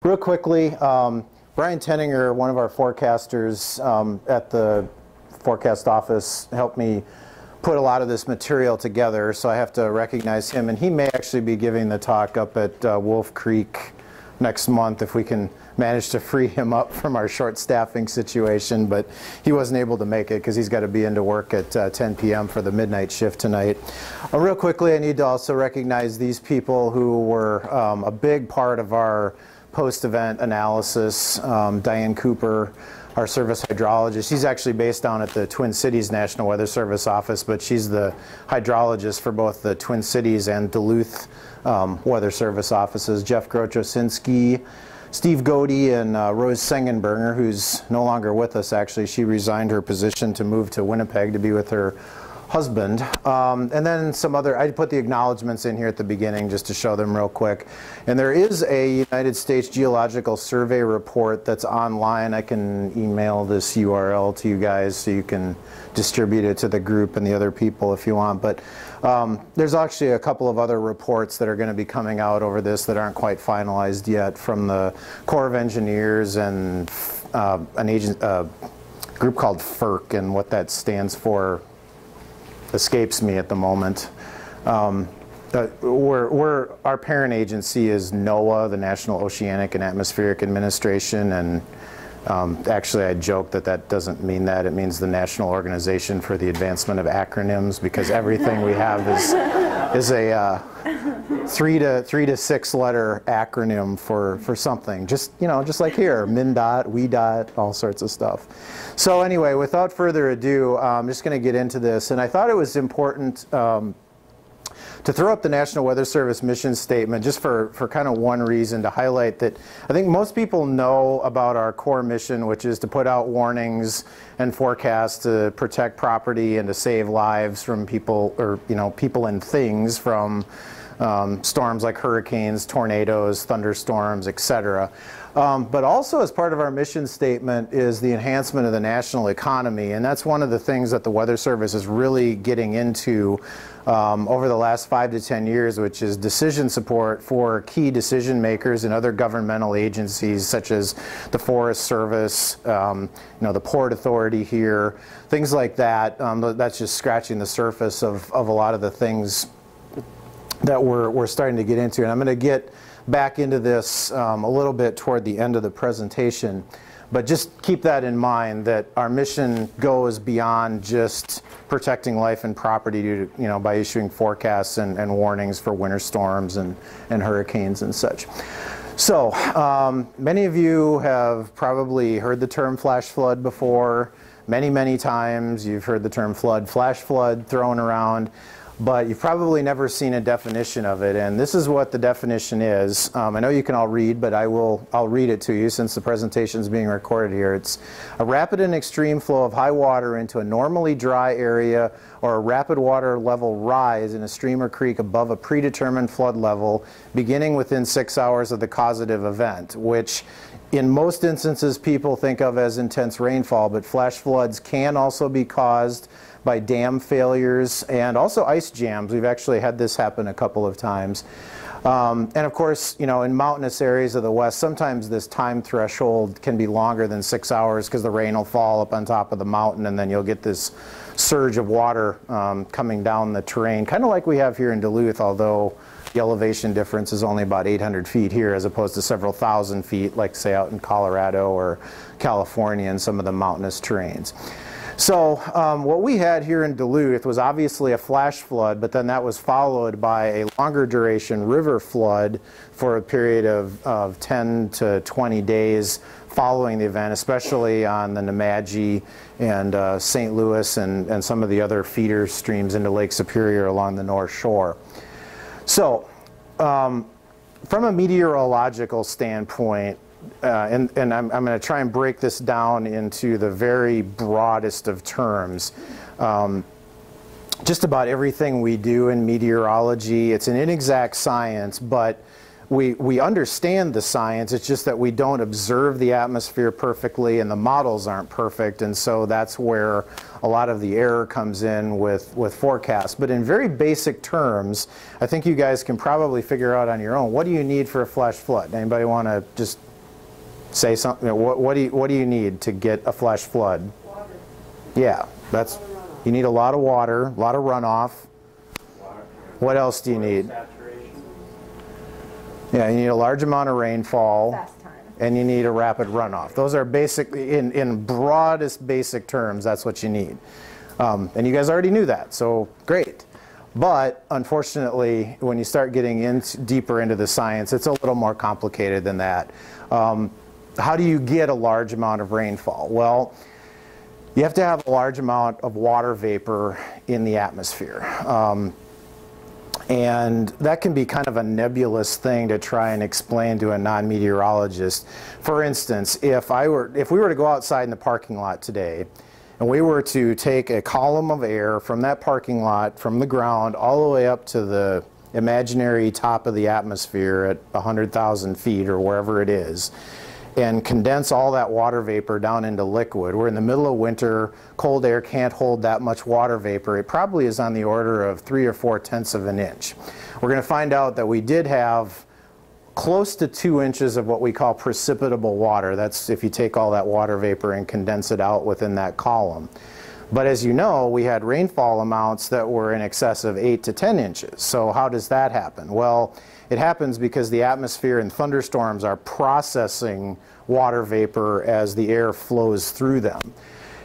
Real quickly, Brian Tentinger, one of our forecasters at the forecast office, helped me put a lot of this material together, so I have to recognize him. And he may actually be giving the talk up at Wolf Creek next month if we can manage to free him up from our short staffing situation, but he wasn't able to make it because he's got to be into work at 10 p.m. for the midnight shift tonight. Real quickly, I need to also recognize these people who were a big part of our post-event analysis. Diane Cooper, our service hydrologist. She's actually based down at the Twin Cities National Weather Service office, but she's the hydrologist for both the Twin Cities and Duluth Weather Service offices. Jeff Grochosinski, Steve Godey, and Rose Sengenberger, who's no longer with us actually. She resigned her position to move to Winnipeg to be with her husband. And then some other, I put the acknowledgements in here at the beginning just to show them real quick. And there is a United States Geological Survey report that's online. I can email this URL to you guys so you can distribute it to the group and the other people if you want. But there's actually a couple of other reports that are going to be coming out over this that aren't quite finalized yet from the Corps of Engineers and a group called FERC, and what that stands for escapes me at the moment. Our parent agency is NOAA, the National Oceanic and Atmospheric Administration, and actually I joke that that doesn't mean that. It means the National Organization for the Advancement of Acronyms, because everything we have is a 3 to 6 letter acronym for something. Just, you know, just like here, MnDOT, WEDOT, all sorts of stuff. So anyway, without further ado, I'm just going to get into this. And I thought it was important to throw up the National Weather Service mission statement just for kind of one reason, to highlight that I think most people know about our core mission, which is to put out warnings and forecasts to protect property and to save lives from people, or people and things from storms like hurricanes, tornadoes, thunderstorms, etc. But also, as part of our mission statement, is the enhancement of the national economy, and that's one of the things that the Weather Service is really getting into over the last 5 to 10 years, which is decision support for key decision makers and other governmental agencies such as the Forest Service, the Port Authority here, things like that. That's just scratching the surface of a lot of the things that we're starting to get into. And I'm going to get back into this a little bit toward the end of the presentation. But just keep that in mind, that our mission goes beyond just protecting life and property by issuing forecasts and warnings for winter storms and hurricanes and such. So many of you have probably heard the term flash flood before. Many times you've heard the term flash flood thrown around, but you've probably never seen a definition of it, and this is what the definition is. I know you can all read, but I'll read it to you since the presentation is being recorded here. It's a rapid and extreme flow of high water into a normally dry area, or a rapid water level rise in a stream or creek above a predetermined flood level beginning within 6 hours of the causative event, which in most instances people think of as intense rainfall, but flash floods can also be caused by dam failures and also ice jams. We've actually had this happen a couple of times. And of course, in mountainous areas of the West, sometimes this time threshold can be longer than 6 hours because the rain will fall up on top of the mountain, and then you'll get this surge of water coming down the terrain, kind of like we have here in Duluth, although the elevation difference is only about 800 feet here as opposed to several thousand feet, like say out in Colorado or California and some of the mountainous terrains. So what we had here in Duluth was obviously a flash flood, but then that was followed by a longer duration river flood for a period of 10 to 20 days following the event, especially on the Nemadji and St. Louis and some of the other feeder streams into Lake Superior along the North Shore. So from a meteorological standpoint, and I'm going to try and break this down into the very broadest of terms. Just about everything we do in meteorology, it's an inexact science, but we understand the science, it's just that we don't observe the atmosphere perfectly and the models aren't perfect, and so that's where a lot of the error comes in with forecasts. But in very basic terms, I think you guys can probably figure out on your own, what do you need for a flash flood? Anybody want to just say something? What do you need to get a flash flood? Water. Yeah, that's, you need a lot of water, a lot of runoff. Water. What else do you need? Saturation. Yeah, you need a large amount of rainfall. Fast time. And you need a rapid runoff. Those are basically, in broadest basic terms, that's what you need. And you guys already knew that, so great. But unfortunately, when you start getting deeper into the science, it's a little more complicated than that. How do you get a large amount of rainfall? Well, you have to have a large amount of water vapor in the atmosphere. And that can be kind of a nebulous thing to try and explain to a non-meteorologist. For instance, if we were to go outside in the parking lot today, and we were to take a column of air from that parking lot, from the ground, all the way up to the imaginary top of the atmosphere at 100,000 feet or wherever it is, and condense all that water vapor down into liquid. We're in the middle of winter, cold air can't hold that much water vapor. It probably is on the order of 3 or 4/10 of an inch. We're going to find out that we did have close to 2 inches of what we call precipitable water. That's if you take all that water vapor and condense it out within that column. But as you know, we had rainfall amounts that were in excess of 8 to 10 inches. So how does that happen? Well, it happens because the atmosphere and thunderstorms are processing water vapor as the air flows through them.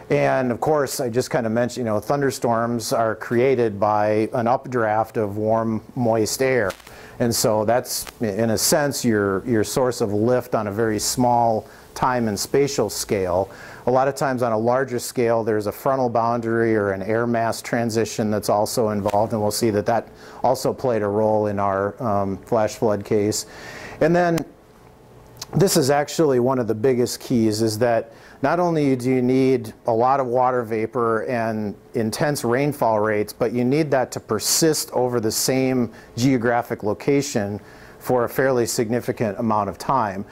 And of course, I just kind of mentioned, thunderstorms are created by an updraft of warm, moist air. And so that's, in a sense, your source of lift on a very small time and spatial scale. A lot of times on a larger scale, there's a frontal boundary or an air mass transition that's also involved, and we'll see that that also played a role in our flash flood case. And then this is actually one of the biggest keys, is that not only do you need a lot of water vapor and intense rainfall rates, but you need that to persist over the same geographic location for a fairly significant amount of time.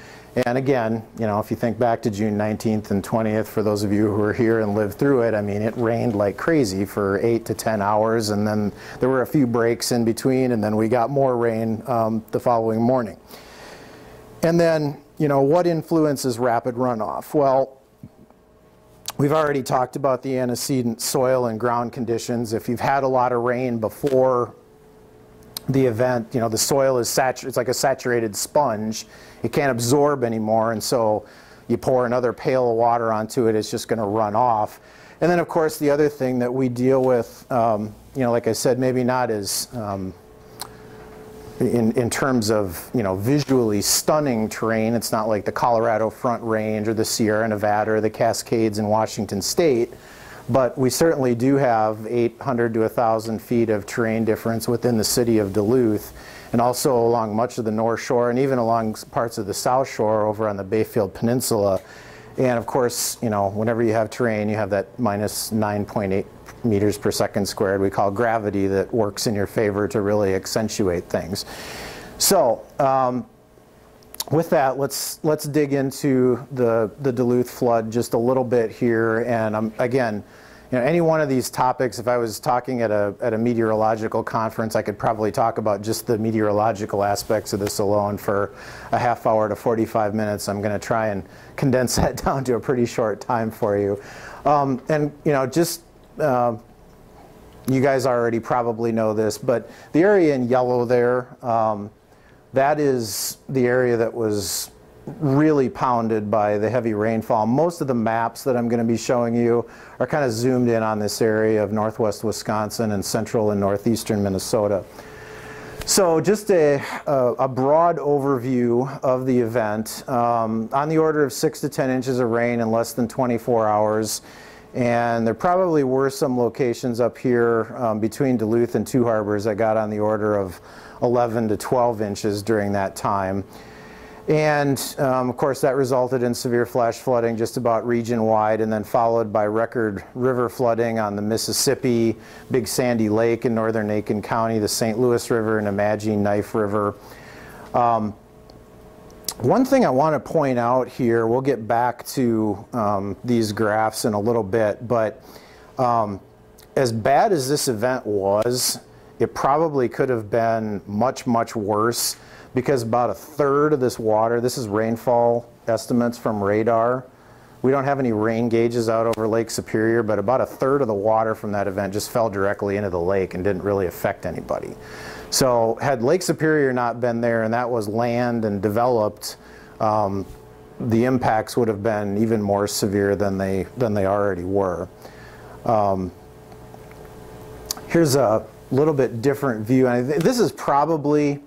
And again, if you think back to June 19th and 20th, for those of you who were here and lived through it, I mean, it rained like crazy for 8 to 10 hours, and then there were a few breaks in between, and then we got more rain the following morning. And then, what influences rapid runoff? Well, we've already talked about the antecedent soil and ground conditions. If you've had a lot of rain before the event, the soil is saturated, it's like a saturated sponge. It can't absorb anymore, and so you pour another pail of water onto it, it's just going to run off. And then, of course, the other thing that we deal with, like I said, maybe not as in terms of visually stunning terrain. It's not like the Colorado Front Range or the Sierra Nevada or the Cascades in Washington State. But we certainly do have 800 to 1,000 feet of terrain difference within the city of Duluth, and also along much of the North Shore, and even along parts of the South Shore over on the Bayfield Peninsula. And of course, whenever you have terrain, you have that minus 9.8 meters per second squared, we call gravity, that works in your favor to really accentuate things. So, with that, let's dig into the Duluth flood just a little bit here. And again, any one of these topics, if I was talking at a meteorological conference, I could probably talk about just the meteorological aspects of this alone for a half hour to 45 minutes. I'm going to try and condense that down to a pretty short time for you. You guys already probably know this, but the area in yellow there, that is the area that was really pounded by the heavy rainfall. Most of the maps that I'm going to be showing you are kind of zoomed in on this area of northwest Wisconsin and central and northeastern Minnesota. So just a broad overview of the event. On the order of 6 to 10 inches of rain in less than 24 hours. And there probably were some locations up here between Duluth and Two Harbors that got on the order of 11 to 12 inches during that time. And of course that resulted in severe flash flooding just about region-wide, and then followed by record river flooding on the Mississippi, Big Sandy Lake in northern Aiken County, the St. Louis River, and Imagine Knife River. One thing I want to point out here, we'll get back to these graphs in a little bit, but as bad as this event was, it probably could have been much, much worse, because about a third of this water, this is rainfall estimates from radar. We don't have any rain gauges out over Lake Superior, but about a third of the water from that event just fell directly into the lake and didn't really affect anybody. So had Lake Superior not been there and that was land and developed, the impacts would have been even more severe than they already were. Here's a little bit different view, and this is probably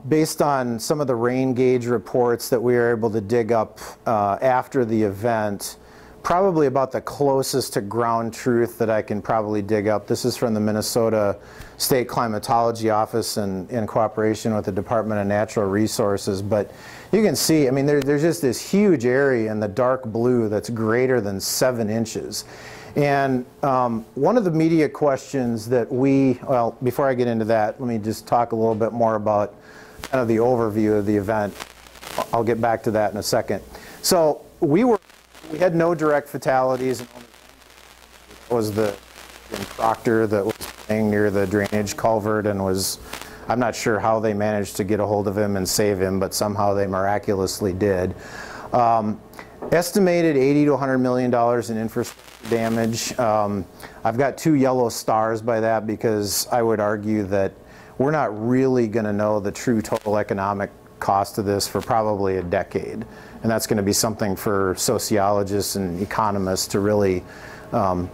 based on some of the rain gauge reports that we were able to dig up after the event, probably about the closest to ground truth that I can probably dig up. This is from the Minnesota State Climatology Office in cooperation with the Department of Natural Resources. But you can see, I mean, there's just this huge area in the dark blue that's greater than 7 inches. And one of the media questions that well, before I get into that, let me just talk a little bit more about kind of the overview of the event. I'll get back to that in a second. So we had no direct fatalities. It was the Proctor that was playing near the drainage culvert and I'm not sure how they managed to get a hold of him and save him, but somehow they miraculously did. Estimated $80 to $100 million in infrastructure damage. I've got 2 yellow stars by that because I would argue that we're not really going to know the true total economic cost of this for probably a decade. And that's going to be something for sociologists and economists to really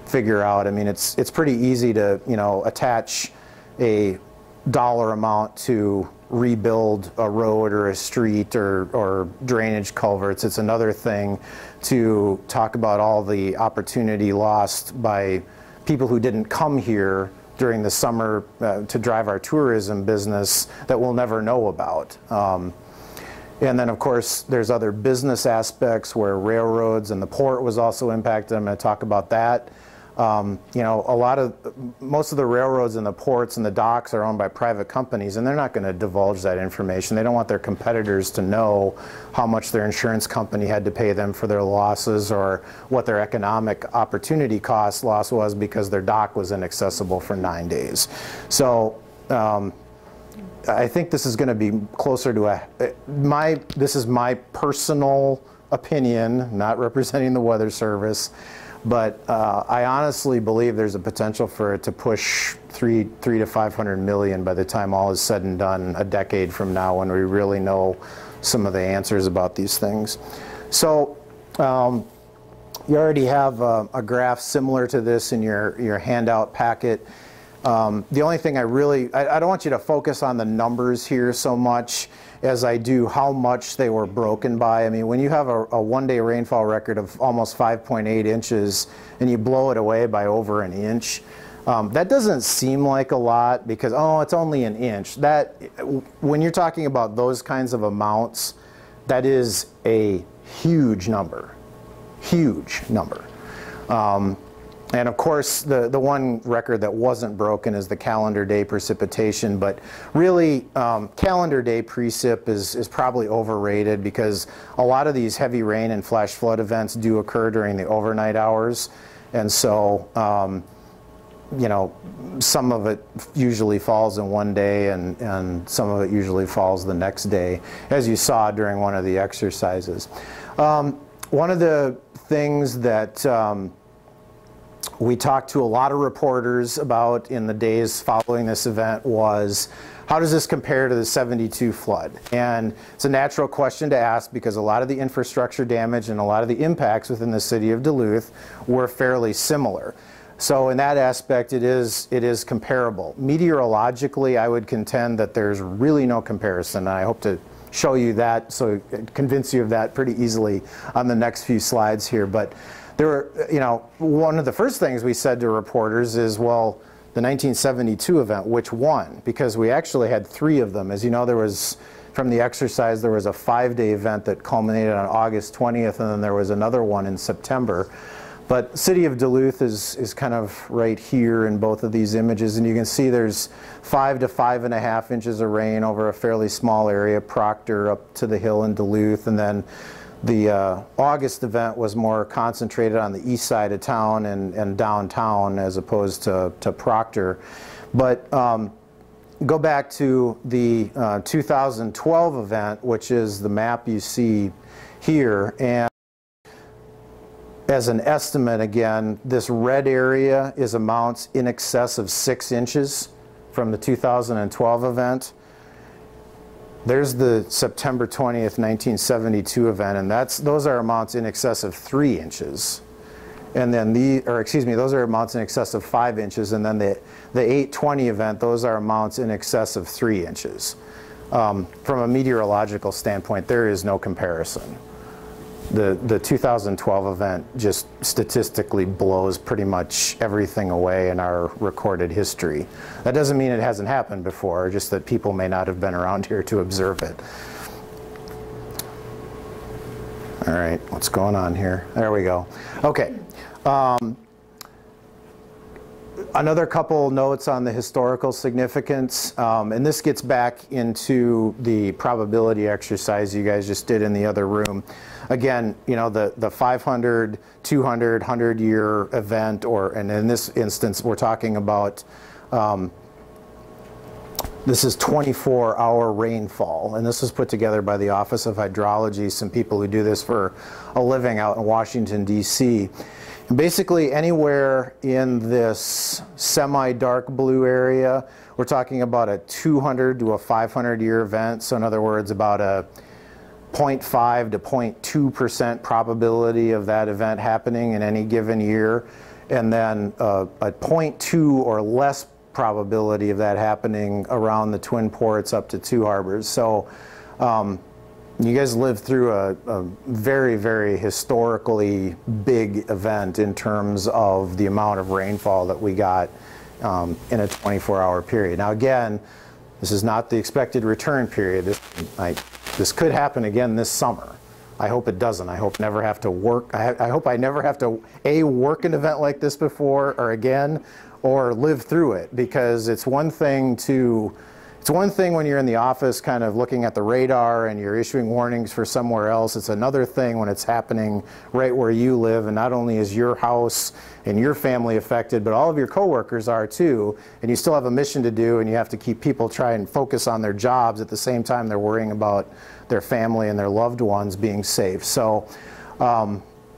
figure out. I mean, it's pretty easy to, attach a dollar amount to rebuild a road or a street or drainage culverts. It's another thing to talk about all the opportunity lost by people who didn't come here during the summer to drive our tourism business that we'll never know about. And then, of course, there's other business aspects where railroads and the port was also impacted. I'm going to talk about that. Most of the railroads and the ports and the docks are owned by private companies, and they're not going to divulge that information. They don't want their competitors to know how much their insurance company had to pay them for their losses or what their economic opportunity cost loss was because their dock was inaccessible for 9 days. So I think this is going to be closer to this is my personal opinion, not representing the Weather Service. But I honestly believe there's a potential for it to push 300 to 500 million by the time all is said and done a decade from now, when we really know some of the answers about these things. So you already have a graph similar to this in your handout packet. The only thing I don't want you to focus on the numbers here so much as I do how much they were broken by. I mean, when you have a one-day rainfall record of almost 5.8 inches and you blow it away by over an inch, that doesn't seem like a lot because, oh, it's only an inch. When you're talking about those kinds of amounts, that is a huge number, huge number. And of course, the one record that wasn't broken is the calendar day precipitation, but really calendar day precip is probably overrated because a lot of these heavy rain and flash flood events do occur during the overnight hours. And so, some of it usually falls in one day and some of it usually falls the next day, as you saw during one of the exercises. One of the things that we talked to a lot of reporters about in the days following this event was, how does this compare to the '72 flood? And it's a natural question to ask because a lot of the infrastructure damage and a lot of the impacts within the city of Duluth were fairly similar. So in that aspect, it is comparable. Meteorologically, I would contend that there's really no comparison, and I hope to show you that, so convince you of that pretty easily on the next few slides here. But there were, one of the first things we said to reporters is, well, the 1972 event, which one? Because we actually had 3 of them. As you know, there was, from the exercise, there was a 5-day event that culminated on August 20th, and then there was another one in September. But city of Duluth is kind of right here in both of these images, and you can see there's 5 to 5.5 inches of rain over a fairly small area, Proctor up to the hill in Duluth, and then the August event was more concentrated on the east side of town and downtown as opposed to Proctor. But go back to the 2012 event, which is the map you see here, and as an estimate, again, this red area is amounts in excess of 6 inches from the 2012 event. There's the September 20th, 1972 event, and those are amounts in excess of 3 inches. And then those are amounts in excess of 5 inches, and then the 820 event, those are amounts in excess of 3 inches. From a meteorological standpoint, there is no comparison. The 2012 event just statistically blows pretty much everything away in our recorded history. That doesn't mean it hasn't happened before, just that people may not have been around here to observe it. All right, what's going on here? There we go. Okay. Another couple notes on the historical significance, and this gets back into the probability exercise you guys just did in the other room. Again, you know, the 500, 200, 100-year event, and in this instance, we're talking about, this is 24-hour rainfall, and this was put together by the Office of Hydrology, some people who do this for a living out in Washington, D.C. And basically, anywhere in this semi-dark blue area, we're talking about a 200 to a 500-year event. So in other words, about a 0.5 to 0.2% probability of that event happening in any given year, and then a 0.2 or less probability of that happening around the Twin Ports up to Two Harbors. So you guys lived through a very, very historically big event in terms of the amount of rainfall that we got in a 24-hour period. Now again, this is not the expected return period. This could happen again this summer. I hope it doesn't. I hope never have to work. I hope I never have to work an event like this before or again, or live through it, because it's one thing when you're in the office kind of looking at the radar and you're issuing warnings for somewhere else. It's another thing when it's happening right where you live, and not only is your house and your family affected, but all of your coworkers are too, and you still have a mission to do, and you have to keep people try and focus on their jobs at the same time they're worrying about their family and their loved ones being safe. So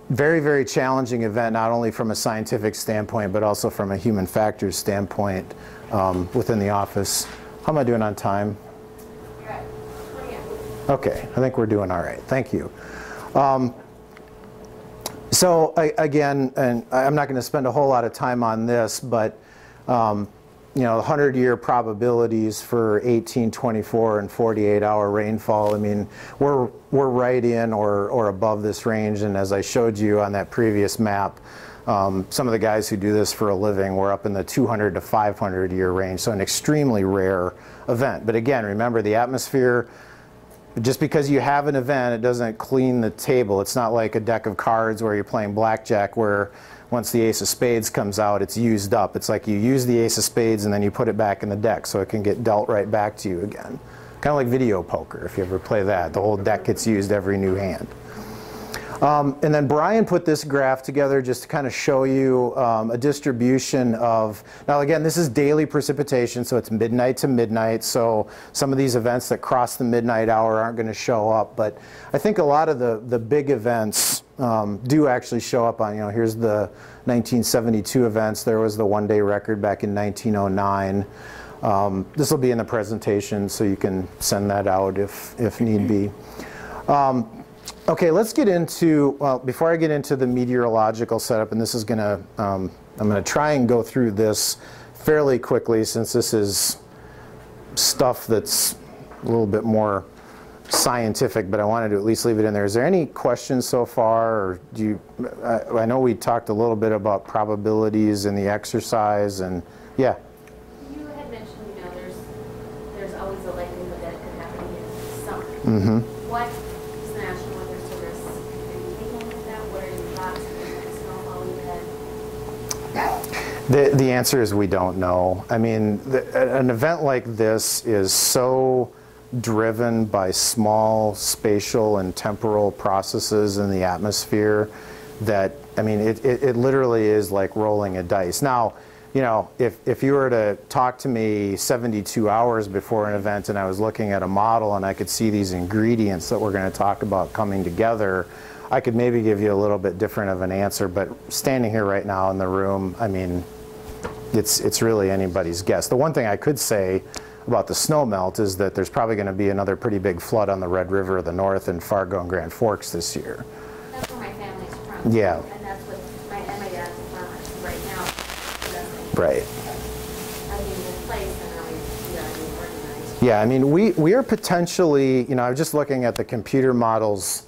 very, very challenging event, not only from a scientific standpoint, but also from a human factors standpoint within the office. How am I doing on time? You're at 20. Okay, I think we're doing all right. Thank you. So again, and I'm not going to spend a whole lot of time on this, but you know, 100-year probabilities for 18, 24, and 48-hour rainfall. I mean, we're right in or above this range, and as I showed you on that previous map, some of the guys who do this for a living were up in the 200 to 500-year range, so an extremely rare event. But again, remember, the atmosphere, just because you have an event, it doesn't clean the table. It's not like a deck of cards where you're playing blackjack where once the ace of spades comes out, it's used up. It's like you use the ace of spades and then you put it back in the deck so it can get dealt right back to you again. Kind of like video poker, if you ever play that. The whole deck gets used every new hand. And then Brian put this graph together just to kind of show you a distribution of, now again, this is daily precipitation, so it's midnight to midnight, so some of these events that cross the midnight hour aren't going to show up, but I think a lot of the big events do actually show up on, you know, here's the 1972 events. There was the one-day record back in 1909. This will be in the presentation, so you can send that out if need be. Okay, let's get into, well, before I get into the meteorological setup, and this is going to, I'm going to try and go through this fairly quickly since this is stuff that's a little bit more scientific, but I wanted to at least leave it in there. Is there any questions so far, or do you, I know we talked a little bit about probabilities in the exercise, and yeah. You had mentioned, you know, there's always a likelihood that it could happen again this summer. Mm-hmm. What is the National Weather Service taking with that? What are your thoughts on the snowfall even The answer is we don't know. I mean, an event like this is so driven by small spatial and temporal processes in the atmosphere that, I mean, it literally is like rolling a dice. Now, you know, if you were to talk to me 72 hours before an event and I was looking at a model and I could see these ingredients that we're going to talk about coming together, I could maybe give you a little bit different of an answer. But standing here right now in the room, I mean, it's really anybody's guess. The one thing I could say about the snow melt is that there's probably going to be another pretty big flood on the Red River of the North in Fargo and Grand Forks this year. That's where my family's from. Yeah. And that's what my dad's a farmer right now. Right. I mean, in place and now we're organized. Yeah, I mean, we are potentially, you know, I was just looking at the computer models,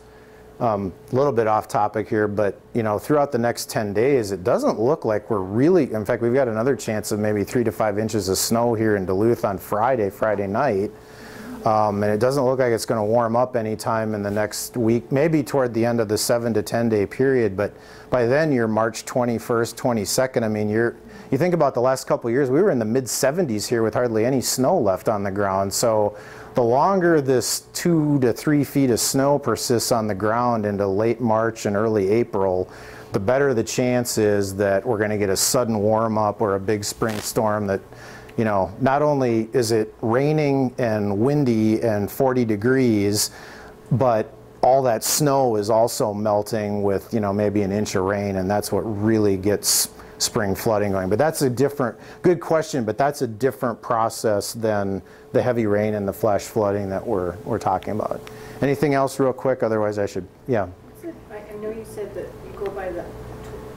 a little bit off topic here, but, you know, throughout the next 10 days, it doesn't look like we're really, in fact, we've got another chance of maybe 3 to 5 inches of snow here in Duluth on Friday night. And it doesn't look like it's going to warm up anytime in the next week, maybe toward the end of the 7 to 10 day period. But by then, you're March 21st, 22nd. I mean, you think about the last couple of years, we were in the mid 70s here with hardly any snow left on the ground. So the longer this 2 to 3 feet of snow persists on the ground into late March and early April, the better the chance is that we're going to get a sudden warm up or a big spring storm that, you know, not only is it raining and windy and 40 degrees, but all that snow is also melting with, you know, maybe an inch of rain, and that's what really gets spring flooding going. But that's a different, good question, but that's a different process than the heavy rain and the flash flooding that we're talking about. Anything else real quick? Otherwise I should, yeah. I know you said that you go by the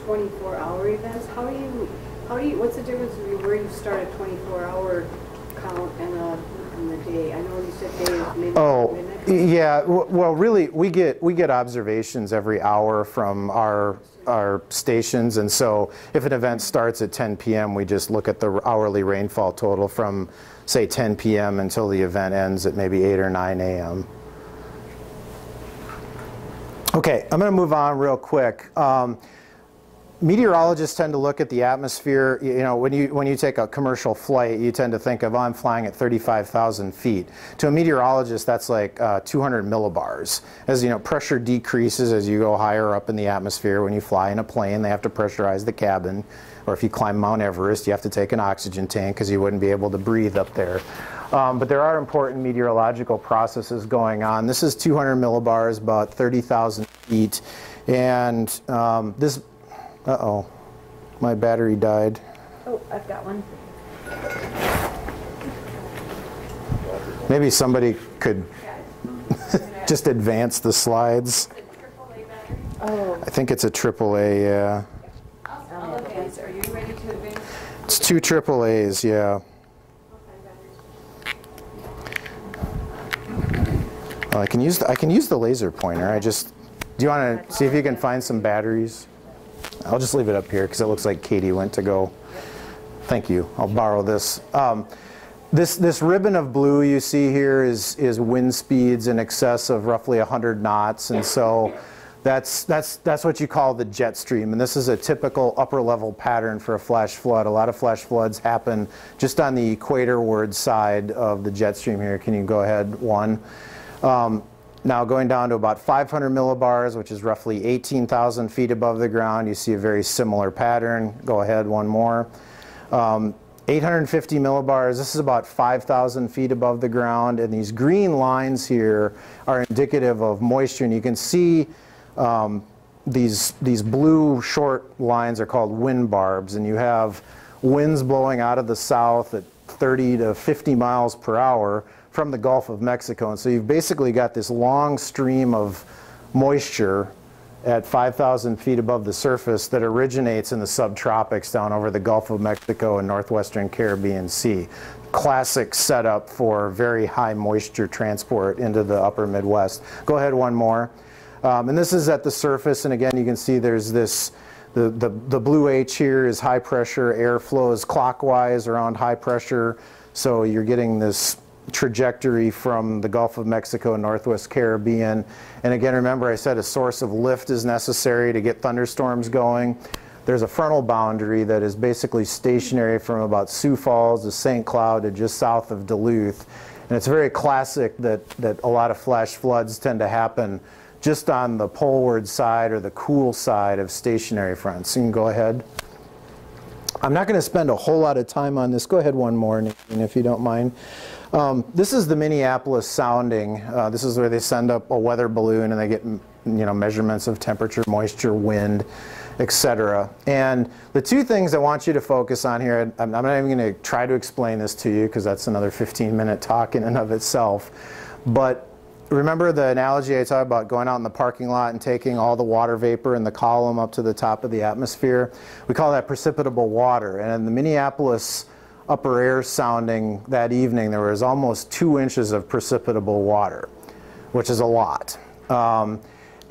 24-hour events. How do you, what's the difference between where you start a 24-hour count and the day? I know you said day is maybe midnight. Yeah, well really we get observations every hour from our stations, and so if an event starts at 10 p.m. we just look at the hourly rainfall total from say 10 p.m. until the event ends at maybe 8 or 9 a.m. Okay, I'm going to move on real quick. Meteorologists tend to look at the atmosphere, you know, when you take a commercial flight, you tend to think of, oh, I'm flying at 35,000 feet. To a meteorologist, that's like 200 millibars. As you know, pressure decreases as you go higher up in the atmosphere. When you fly in a plane, they have to pressurize the cabin. Or if you climb Mount Everest, you have to take an oxygen tank because you wouldn't be able to breathe up there. But there are important meteorological processes going on. This is 200 millibars, about 30,000 feet. And this, uh-oh, my battery died. Oh, I've got one. Maybe somebody could just advance the slides. Oh. I think it's a AAA, yeah. I'll advance. Are you ready to advance? It's 2 AAAs, yeah. Well, I can use the laser pointer. Do you want to see if you can find some batteries? I'll just leave it up here because it looks like Katie went to go. Thank you. I'll borrow this. This ribbon of blue you see here is wind speeds in excess of roughly 100 knots, and so that's what you call the jet stream. And this is a typical upper level pattern for a flash flood. A lot of flash floods happen just on the equatorward side of the jet stream here. Can you go ahead, one? Now going down to about 500 millibars, which is roughly 18,000 feet above the ground, you see a very similar pattern. Go ahead, one more. 850 millibars, this is about 5,000 feet above the ground, and these green lines here are indicative of moisture, and you can see these blue short lines are called wind barbs, and you have winds blowing out of the south at 30 to 50 miles per hour from the Gulf of Mexico. And so you've basically got this long stream of moisture at 5,000 feet above the surface that originates in the subtropics down over the Gulf of Mexico and northwestern Caribbean Sea. Classic setup for very high moisture transport into the upper Midwest. Go ahead, one more. And this is at the surface, and again you can see there's this, the blue H here is high pressure, air flows clockwise around high pressure, so you're getting this trajectory from the Gulf of Mexico and Northwest Caribbean. And again, remember I said a source of lift is necessary to get thunderstorms going. there's a frontal boundary that is basically stationary from about Sioux Falls to St. Cloud to just south of Duluth. And it's very classic that a lot of flash floods tend to happen just on the poleward side or the cool side of stationary fronts. So you can go ahead. I'm not going to spend a whole lot of time on this. Go ahead one more, Nadine, if you don't mind. This is the Minneapolis sounding. This is where they send up a weather balloon and they get measurements of temperature, moisture, wind, etc. And the two things I want you to focus on here, I'm not even going to try to explain this to you because that's another 15-minute talk in and of itself. But remember the analogy I talked about going out in the parking lot and taking all the water vapor in the column up to the top of the atmosphere? We call that precipitable water. And in the Minneapolis upper air sounding that evening, there was almost 2 inches of precipitable water, which is a lot.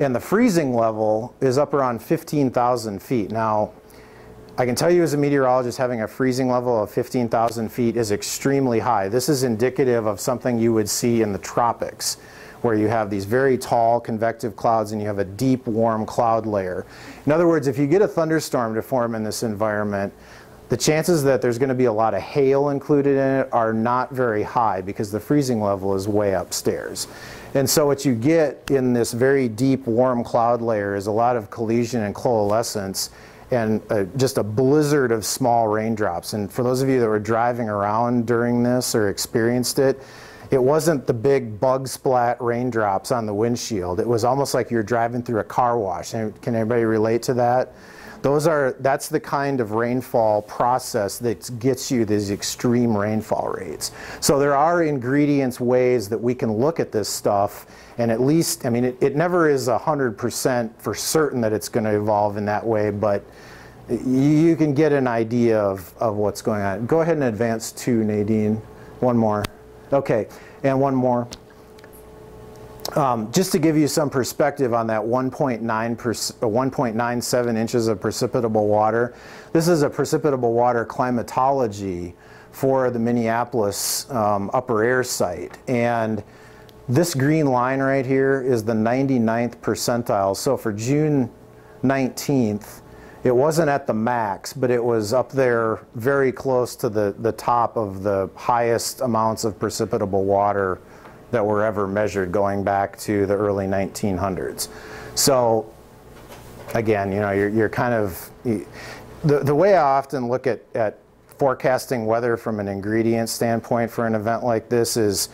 And the freezing level is up around 15,000 feet. Now, I can tell you as a meteorologist, having a freezing level of 15,000 feet is extremely high. This is indicative of something you would see in the tropics, where you have these very tall convective clouds and you have a deep, warm cloud layer. In other words, if you get a thunderstorm to form in this environment, the chances that there's going to be a lot of hail included in it are not very high because the freezing level is way upstairs. And so what you get in this very deep, warm cloud layer is a lot of collision and coalescence and just a blizzard of small raindrops. And for those of you that were driving around during this or experienced it, it wasn't the big bug splat raindrops on the windshield. It was almost like you're driving through a car wash. And can anybody relate to that? That's the kind of rainfall process that gets you these extreme rainfall rates. So there are ingredients, ways that we can look at this stuff, and at least, I mean, it never is 100% for certain that it's going to evolve in that way, but you can get an idea of what's going on. Go ahead and advance 2, Nadine. One more. Okay, and one more. Just to give you some perspective on that 1.97 inches of precipitable water, this is a precipitable water climatology for the Minneapolis upper air site. And this green line right here is the 99th percentile. So for June 19th, it wasn't at the max, but it was up there very close to the top of the highest amounts of precipitable water that were ever measured going back to the early 1900s. So again, you're kind of, the way I often look at forecasting weather from an ingredient standpoint for an event like this is,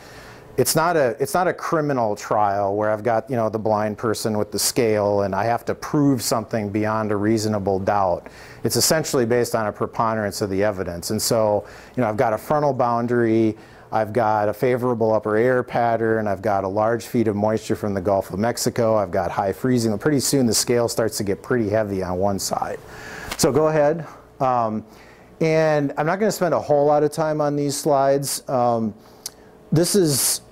it's not a criminal trial where I've got the blind person with the scale and I have to prove something beyond a reasonable doubt. It's essentially based on a preponderance of the evidence. And so I've got a frontal boundary, I've got a favorable upper air pattern, I've got a large feed of moisture from the Gulf of Mexico, I've got high freezing. Pretty soon the scale starts to get pretty heavy on one side. So go ahead. And I'm not going to spend a whole lot of time on these slides. This is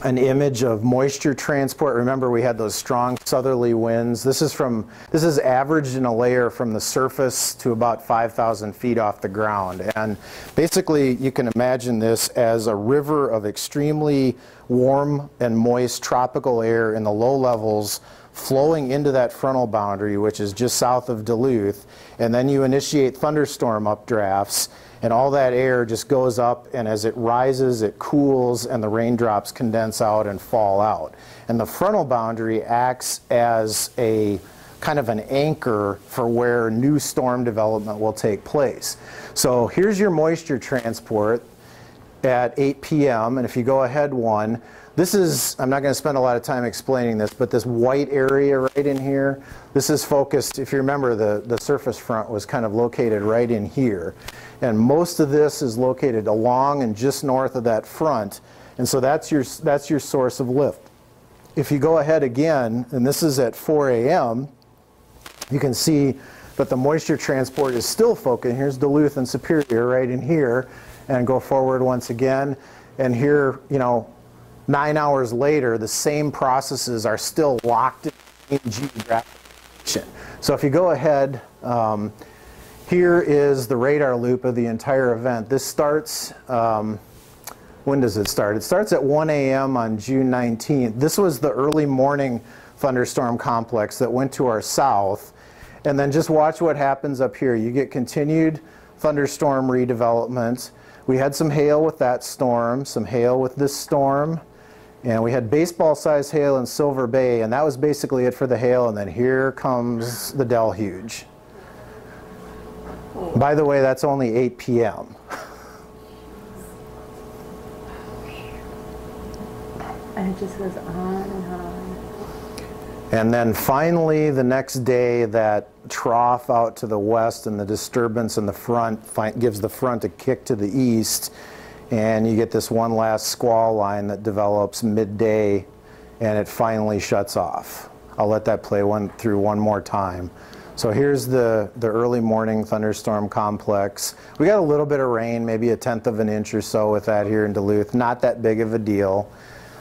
an image of moisture transport. Remember, we had those strong southerly winds. This is averaged in a layer from the surface to about 5,000 feet off the ground. And basically, you can imagine this as a river of extremely warm and moist tropical air in the low levels flowing into that frontal boundary, which is just south of Duluth. And then you initiate thunderstorm updrafts. And all that air just goes up, and as it rises, it cools, and the raindrops condense out and fall out. And the frontal boundary acts as a kind of an anchor for where new storm development will take place. So here's your moisture transport at 8 p.m., and if you go ahead one, this is, I'm not going to spend a lot of time explaining this, but this white area right in here, this is focused, if you remember, the surface front was kind of located right in here. And most of this is located along and just north of that front. And so that's your source of lift. If you go ahead again, and this is at 4 a.m., you can see that the moisture transport is still focused. Here's Duluth and Superior right in here. And go forward once again. And here, 9 hours later, the same processes are still locked in geographic location. So if you go ahead, here is the radar loop of the entire event. This starts, when does it start? It starts at 1 a.m. on June 19th. This was the early morning thunderstorm complex that went to our south. And then just watch what happens up here. You get continued thunderstorm redevelopment. We had some hail with that storm, some hail with this storm, and we had baseball-sized hail in Silver Bay, and that was basically it for the hail, and then here comes the deluge. By the way, that's only 8 p.m. And it just goes on and on. And then finally, the next day, that trough out to the west and the disturbance in the front gives the front a kick to the east, and you get this one last squall line that develops midday, and it finally shuts off. I'll let that play through one more time. So here's the early morning thunderstorm complex. We got a little bit of rain, maybe 1/10 of an inch or so with that here in Duluth. Not that big of a deal.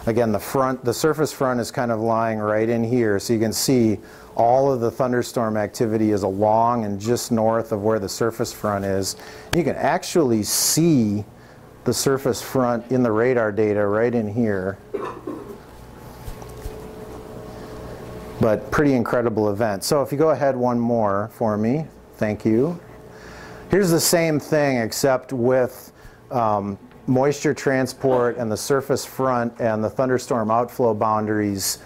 Again, the surface front is kind of lying right in here, so you can see all of the thunderstorm activity is along and just north of where the surface front is. You can actually see the surface front in the radar data right in here. But pretty incredible event. So if you go ahead one more for me, thank you. Here's the same thing except with moisture transport and the surface front and the thunderstorm outflow boundaries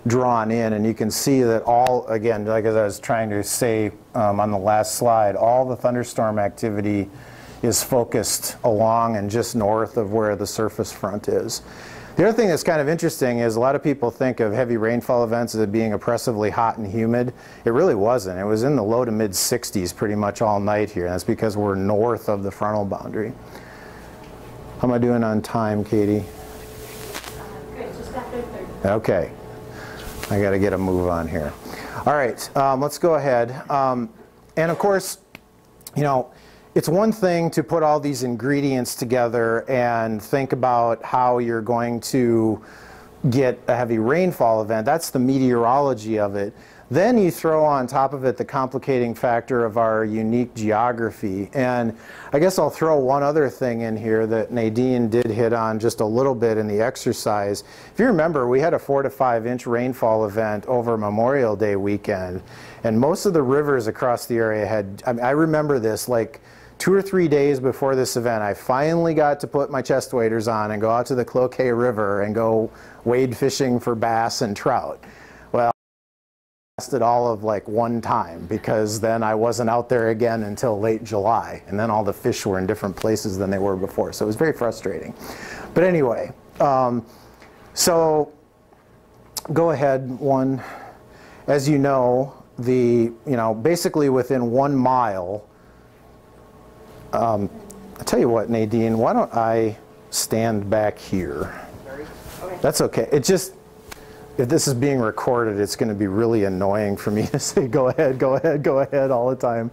drawn in, and you can see that all, again, like as I was trying to say on the last slide, all the thunderstorm activity is focused along and just north of where the surface front is. The other thing that's kind of interesting is a lot of people think of heavy rainfall events as being oppressively hot and humid. It really wasn't. It was in the low to mid 60s pretty much all night here, and that's because we're north of the frontal boundary. How am I doing on time, Katie? Great, just after 30. Okay. I got to get a move on here. All right, let's go ahead. And of course, you know, it's one thing to put all these ingredients together and think about how you're going to get a heavy rainfall event. That's the meteorology of it. Then you throw on top of it the complicating factor of our unique geography. And I guess I'll throw one other thing in here that Nadine did hit on just a little bit in the exercise. If you remember, we had a 4 to 5 inch rainfall event over Memorial Day weekend. And most of the rivers across the area had, I remember this, like 2 or 3 days before this event, I finally got to put my chest waders on and go out to the Cloquet River and go wade fishing for bass and trout. Well, lasted all of like one time, because then I wasn't out there again until late July, and then all the fish were in different places than they were before, so it was very frustrating. But anyway, so go ahead one. As you know, basically within 1 mile, I'll tell you what, Nadine, why don't I stand back here? Okay. That's okay. It just, if this is being recorded, it's going to be really annoying for me to say, go ahead, go ahead, go ahead all the time.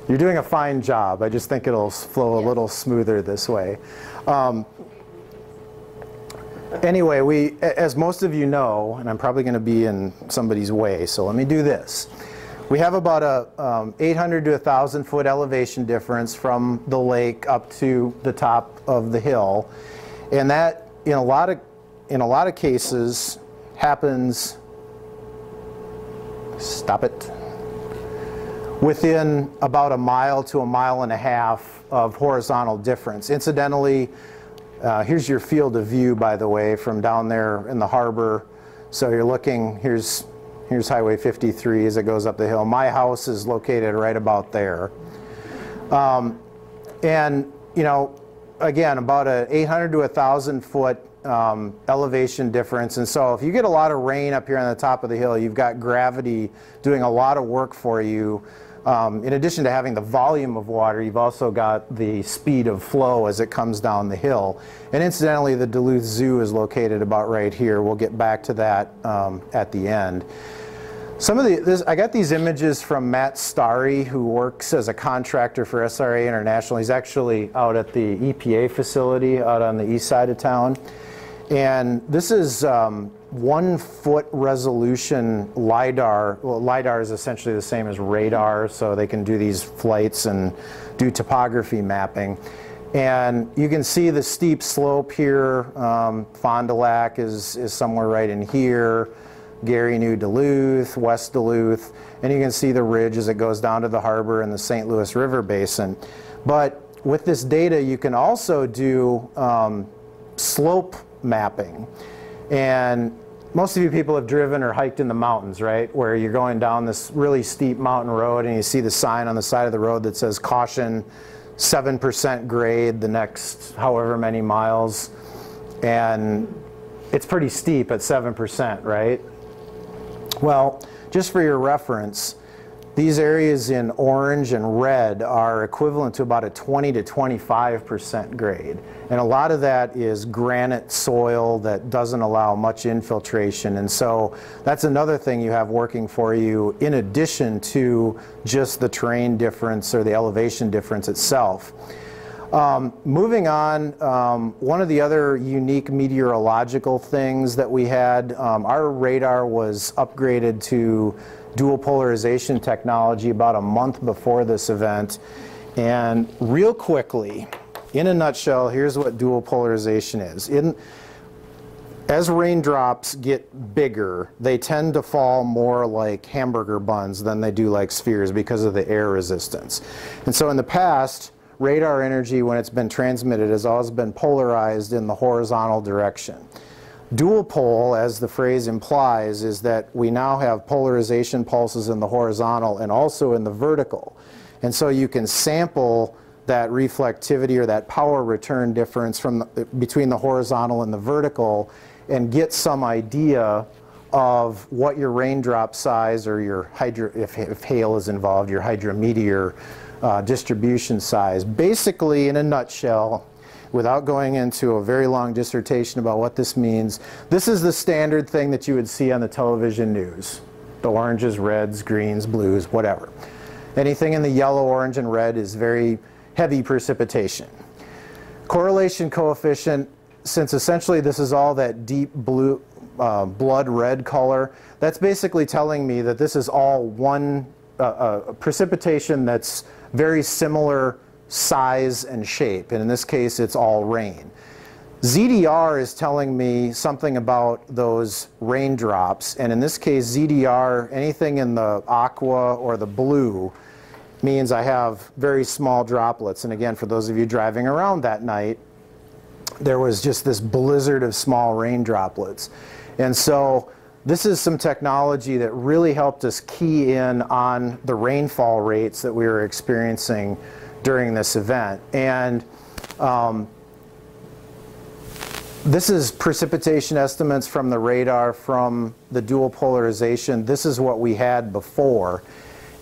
You're doing a fine job. I just think it'll flow a little smoother this way. Anyway, as most of you know, and I'm probably going to be in somebody's way, so let me do this. We have about a 800 to 1,000 foot elevation difference from the lake up to the top of the hill, and that in a lot of cases happens, stop it, within about 1 mile to 1.5 miles of horizontal difference. Incidentally, here's your field of view, by the way, from down there in the harbor. So you're looking, here's Highway 53 as it goes up the hill. My house is located right about there. And, you know, again, about an 800 to 1,000 foot elevation difference. And so if you get a lot of rain up here on the top of the hill, you've got gravity doing a lot of work for you. In addition to having the volume of water, you've also got the speed of flow as it comes down the hill. And incidentally, the Duluth Zoo is located about right here. We'll get back to that at the end. I got these images from Matt Starry, who works as a contractor for SRA International. He's actually out at the EPA facility out on the east side of town. And this is 1 foot resolution LiDAR. Well, LiDAR is essentially the same as radar, so they can do these flights and do topography mapping. And you can see the steep slope here. Fond du Lac is somewhere right in here. Gary, New Duluth, West Duluth, and you can see the ridge as it goes down to the harbor in the St. Louis River Basin. But with this data, you can also do slope mapping. And most of you people have driven or hiked in the mountains, right? Where you're going down this really steep mountain road and you see the sign on the side of the road that says caution, 7% grade the next however many miles. And it's pretty steep at 7%, right? Well, just for your reference, these areas in orange and red are equivalent to about a 20 to 25% grade. And a lot of that is granite soil that doesn't allow much infiltration. And so that's another thing you have working for you in addition to just the terrain difference or the elevation difference itself. Moving on, one of the other unique meteorological things that we had, our radar was upgraded to dual polarization technology about a month before this event. And real quickly, in a nutshell, here's what dual polarization is. As raindrops get bigger, they tend to fall more like hamburger buns than they do like spheres because of the air resistance. And so in the past, radar energy, when it's been transmitted, has always been polarized in the horizontal direction. Dual-pol, as the phrase implies, is that we now have polarization pulses in the horizontal and also in the vertical. And so you can sample that reflectivity or that power return difference between the horizontal and the vertical and get some idea of what your raindrop size or your if hail is involved, your hydrometeor distribution size. Basically, in a nutshell, without going into a very long dissertation about what this means, this is the standard thing that you would see on the television news. The oranges, reds, greens, blues, whatever. Anything in the yellow, orange, and red is very heavy precipitation. Correlation coefficient, since essentially this is all that deep blue, blood red color, that's basically telling me that this is all one precipitation that's very similar size and shape, and in this case it's all rain. ZDR is telling me something about those raindrops, and in this case ZDR, anything in the aqua or the blue, means I have very small droplets. And again, for those of you driving around that night, there was just this blizzard of small rain droplets. And so this is some technology that really helped us key in on the rainfall rates that we were experiencing during this event. And this is precipitation estimates from the radar from the dual polarization. This is what we had before.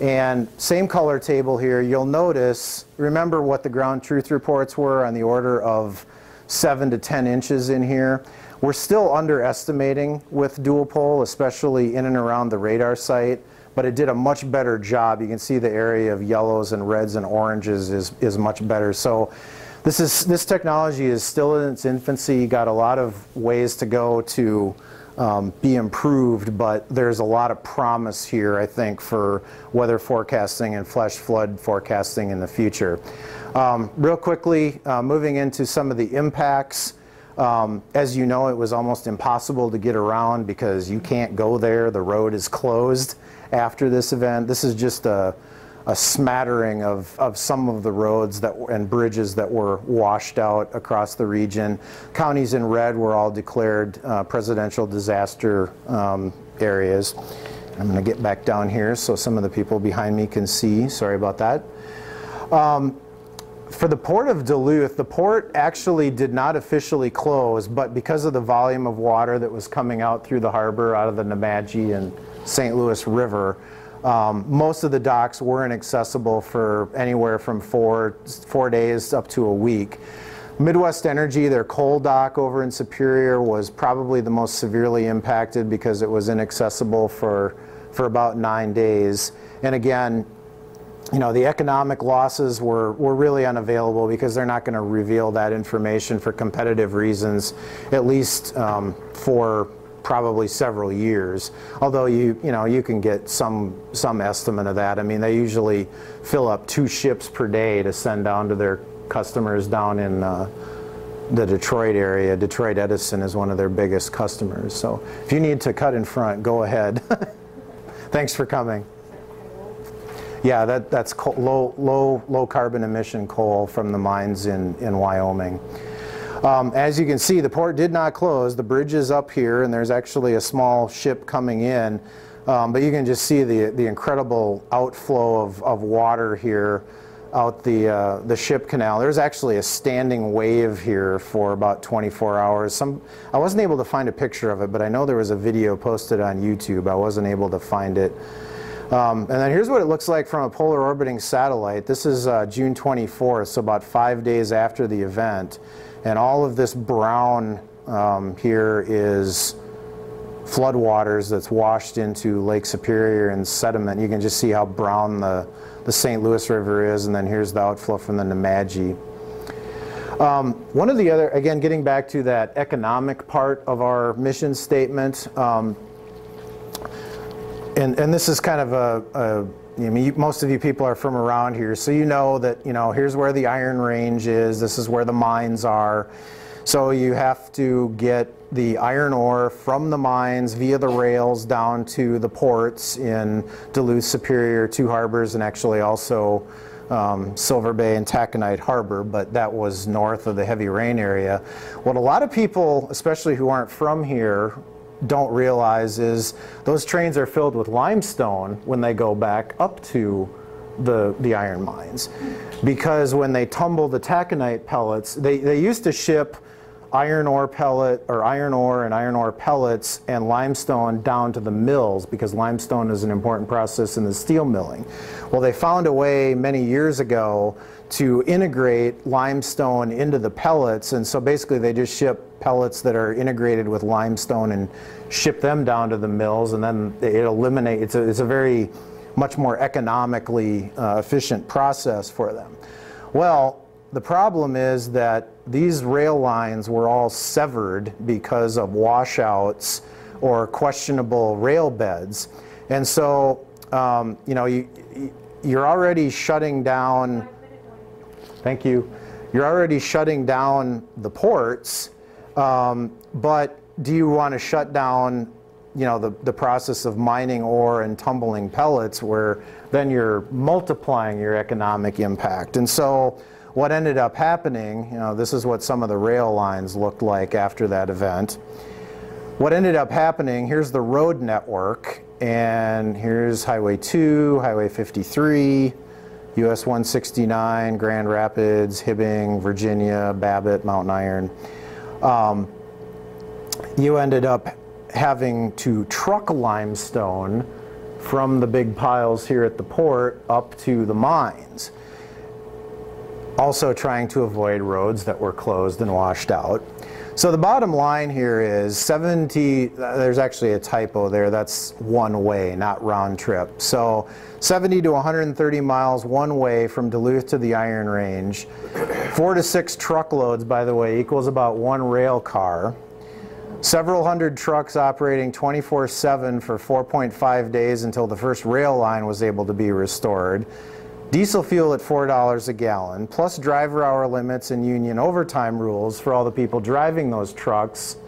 And same color table here, you'll notice, remember what the ground truth reports were on the order of 7 to 10 inches in here. We're still underestimating with Dual-Pol, especially in and around the radar site, but it did a much better job. You can see the area of yellows and reds and oranges is much better. So this technology is still in its infancy, got a lot of ways to go to be improved, but there's a lot of promise here, I think, for weather forecasting and flash flood forecasting in the future. Real quickly, moving into some of the impacts. As you know, it was almost impossible to get around because you can't go there. The road is closed after this event. This is just a smattering of some of the roads and bridges that were washed out across the region. Counties in red were all declared presidential disaster areas. I'm going to get back down here so some of the people behind me can see. Sorry about that. For the port of Duluth, the port actually did not officially close, but because of the volume of water that was coming out through the harbor out of the Nemadji and St. Louis River, most of the docks were inaccessible for anywhere from 4 days up to a week. Midwest Energy, their coal dock over in Superior, was probably the most severely impacted because it was inaccessible for about 9 days. And again, you know, the economic losses were really unavailable because they're not going to reveal that information for competitive reasons, at least for probably several years. Although you can get some estimate of that. I mean, they usually fill up 2 ships per day to send down to their customers down in the Detroit area. Detroit Edison is one of their biggest customers. So if you need to cut in front, go ahead. Thanks for coming. Yeah, that's coal, low carbon emission coal from the mines in Wyoming. As you can see, the port did not close. The bridge is up here, and there's actually a small ship coming in. But you can just see the incredible outflow of water here out the ship canal. There's actually a standing wave here for about 24 hours. I wasn't able to find a picture of it, but I know there was a video posted on YouTube. I wasn't able to find it. And then here's what it looks like from a polar orbiting satellite. This is June 24th, so about 5 days after the event. And all of this brown here is floodwaters that's washed into Lake Superior and sediment. You can just see how brown the St. Louis River is, and then here's the outflow from the Nemadji. One of the other, again, getting back to that economic part of our mission statement, and this is kind of I mean, most of you people are from around here, so you know that, here's where the Iron Range is, this is where the mines are. So you have to get the iron ore from the mines via the rails down to the ports in Duluth, Superior, two harbors, and actually also Silver Bay and Taconite Harbor, but that was north of the heavy rain area. What a lot of people, especially who aren't from here, don't realize is those trains are filled with limestone when they go back up to the iron mines. Because when they tumble the taconite pellets, they used to ship iron ore and iron ore pellets and limestone down to the mills, because limestone is an important process in the steel milling. Well, they found a way many years ago to integrate limestone into the pellets, and so basically they just ship pellets that are integrated with limestone and ship them down to the mills, and then it eliminates, it's a very much more economically efficient process for them. Well, the problem is that these rail lines were all severed because of washouts or questionable rail beds. And so, you're already shutting down, thank you, you're already shutting down the ports, but do you want to shut down, the process of mining ore and tumbling pellets, where then you're multiplying your economic impact? And so, what ended up happening, this is what some of the rail lines looked like after that event. What ended up happening, here's the road network, and here's Highway 2, Highway 53, US 169, Grand Rapids, Hibbing, Virginia, Babbitt, Mountain Iron. You ended up having to truck limestone from the big piles here at the port up to the mines. Also trying to avoid roads that were closed and washed out. So the bottom line here is 70, there's actually a typo there, that's one way, not round trip. So 70 to 130 miles one way from Duluth to the Iron Range. 4 to 6 truckloads, by the way, equals about one rail car. Several hundred trucks operating 24/7 for 4.5 days until the first rail line was able to be restored. Diesel fuel at $4 a gallon, plus driver hour limits and union overtime rules for all the people driving those trucks.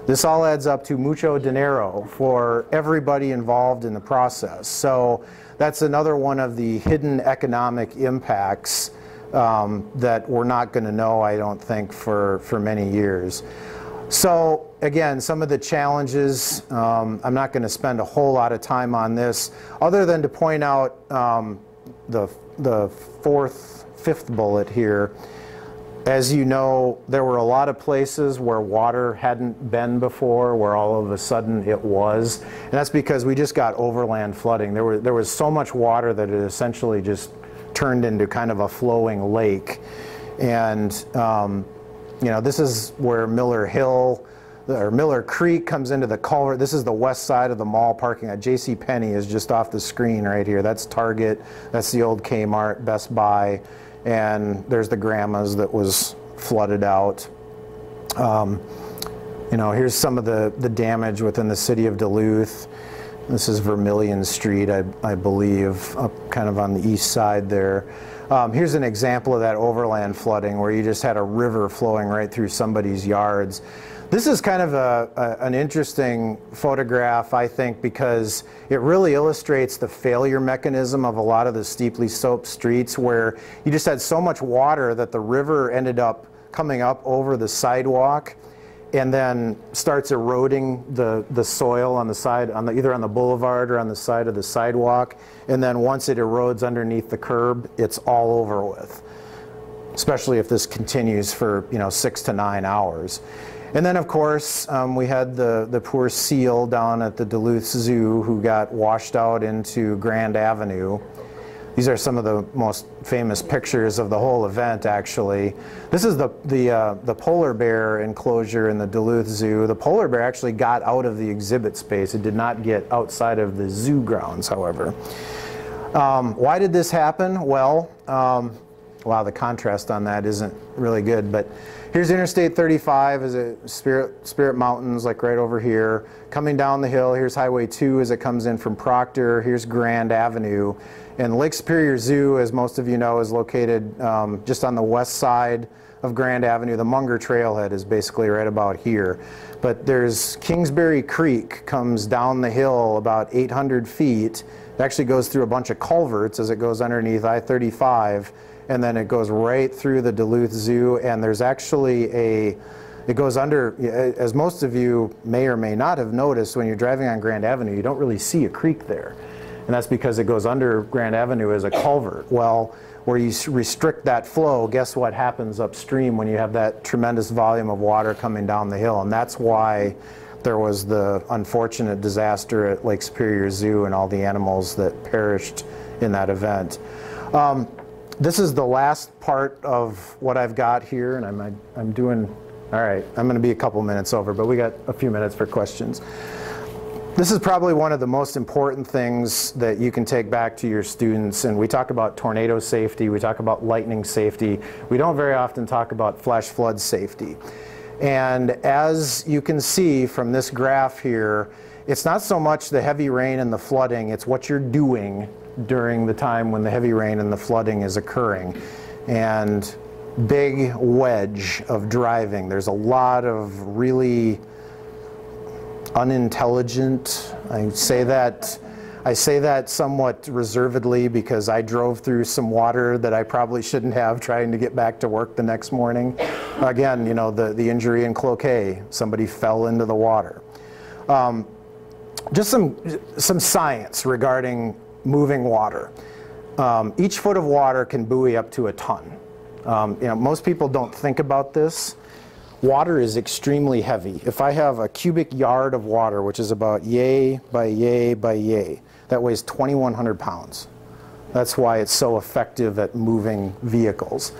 This all adds up to mucho dinero for everybody involved in the process. So that's another one of the hidden economic impacts that we're not going to know, I don't think, for many years. So again, some of the challenges, I'm not going to spend a whole lot of time on this, other than to point out the fifth bullet here. As you know, there were a lot of places where water hadn't been before, where all of a sudden it was. And that's because we just got overland flooding. There was so much water that it essentially just turned into kind of a flowing lake. And this is where Miller Creek comes into the culvert. This is the west side of the mall parking lot. JCPenney is just off the screen right here. That's Target. That's the old Kmart, Best Buy. And there's the Grandma's that was flooded out. Here's some of the damage within the city of Duluth. This is Vermilion Street, I believe, up kind of on the east side there. Here's an example of that overland flooding where you just had a river flowing right through somebody's yards. This is kind of an interesting photograph, I think, because it really illustrates the failure mechanism of a lot of the steeply sloped streets where you just had so much water that the river ended up coming up over the sidewalk and then starts eroding the soil on the side, either on the boulevard or on the side of the sidewalk. And then once it erodes underneath the curb, it's all over with, especially if this continues for 6 to 9 hours. And then, of course, we had the poor seal down at the Duluth Zoo who got washed out into Grand Avenue. These are some of the most famous pictures of the whole event, actually. This is the polar bear enclosure in the Duluth Zoo. The polar bear actually got out of the exhibit space. It did not get outside of the zoo grounds, however. Why did this happen? Well, wow, the contrast on that isn't really good, but here's Interstate 35 as a Spirit Mountains, like right over here. Coming down the hill, here's Highway 2 as it comes in from Proctor. Here's Grand Avenue. And Lake Superior Zoo, as most of you know, is located just on the west side of Grand Avenue. The Munger Trailhead is basically right about here. But there's Kingsbury Creek comes down the hill about 800 feet. It actually goes through a bunch of culverts as it goes underneath I-35. And then it goes right through the Duluth Zoo, and there's actually it goes under, as most of you may or may not have noticed, when you're driving on Grand Avenue, you don't really see a creek there. And that's because it goes under Grand Avenue as a culvert. Well, where you restrict that flow, guess what happens upstream when you have that tremendous volume of water coming down the hill? And that's why there was the unfortunate disaster at Lake Superior Zoo and all the animals that perished in that event. This is the last part of what I've got here, and I'm doing, all right, I'm going to be a couple minutes over, but we got a few minutes for questions. This is probably one of the most important things that you can take back to your students, and we talk about tornado safety, we talk about lightning safety, we don't very often talk about flash flood safety. And as you can see from this graph here, it's not so much the heavy rain and the flooding, it's what you're doing during the time when the heavy rain and the flooding is occurring. And big wedge of driving. There's a lot of really unintelligent, I say that somewhat reservedly because I drove through some water that I probably shouldn't have trying to get back to work the next morning. Again, the injury in Cloquet, somebody fell into the water. Just some science regarding moving water. Each foot of water can buoy up to a ton. Most people don't think about this. Water is extremely heavy. If I have a cubic yard of water, which is about yay by yay by yay, that weighs 2,100 pounds. That's why it's so effective at moving vehicles.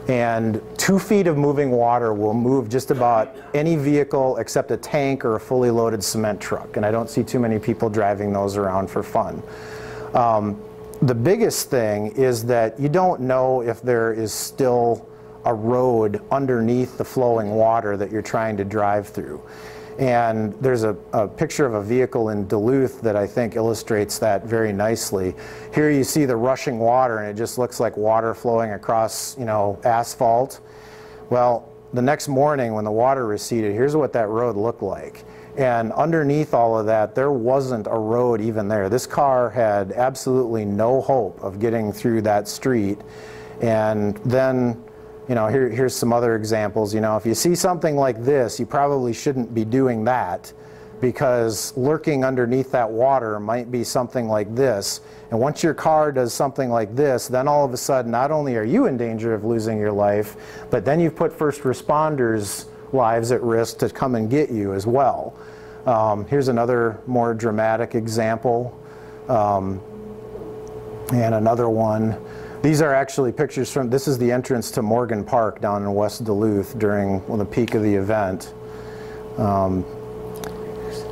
And 2 feet of moving water will move just about any vehicle except a tank or a fully loaded cement truck. And I don't see too many people driving those around for fun. The biggest thing is that you don't know if there is still a road underneath the flowing water that you're trying to drive through. And there's a picture of a vehicle in Duluth that I think illustrates that very nicely. Here you see the rushing water and it just looks like water flowing across, asphalt. Well, the next morning when the water receded, here's what that road looked like. And underneath all of that, there wasn't a road even there. This car had absolutely no hope of getting through that street. And then, here's some other examples. If you see something like this, you probably shouldn't be doing that because lurking underneath that water might be something like this. And once your car does something like this, then all of a sudden, not only are you in danger of losing your life, but then you've put first responders' lives at risk to come and get you as well. Here's another more dramatic example, and another one. These are actually pictures from, this is the entrance to Morgan Park down in West Duluth during the peak of the event.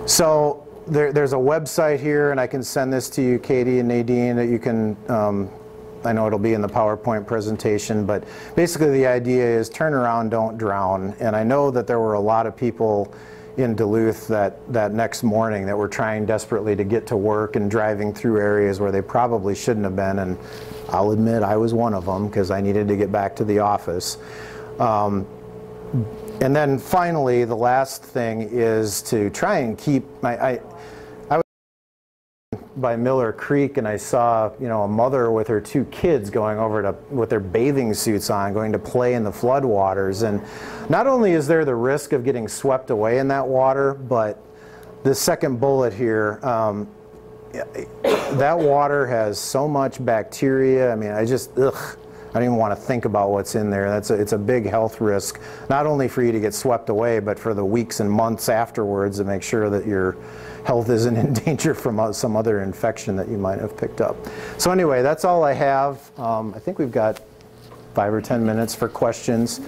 So there's a website here, and I can send this to you, Katie and Nadine, that you can, I know it'll be in the PowerPoint presentation, but basically the idea is turn around, don't drown. And I know that there were a lot of people in Duluth that next morning that were trying desperately to get to work and driving through areas where they probably shouldn't have been, and I'll admit I was one of them because I needed to get back to the office. And then finally, the last thing is to try and keep I was by Miller Creek, and I saw, you know, a mother with her 2 kids going over to, with their bathing suits on, going to play in the floodwaters. And not only is there the risk of getting swept away in that water, but the second bullet here, that water has so much bacteria. I mean, I don't even want to think about what's in there. It's a big health risk, not only for you to get swept away, but for the weeks and months afterwards to make sure that your health isn't in danger from some other infection that you might have picked up. So anyway, that's all I have. I think we've got 5 or 10 minutes for questions.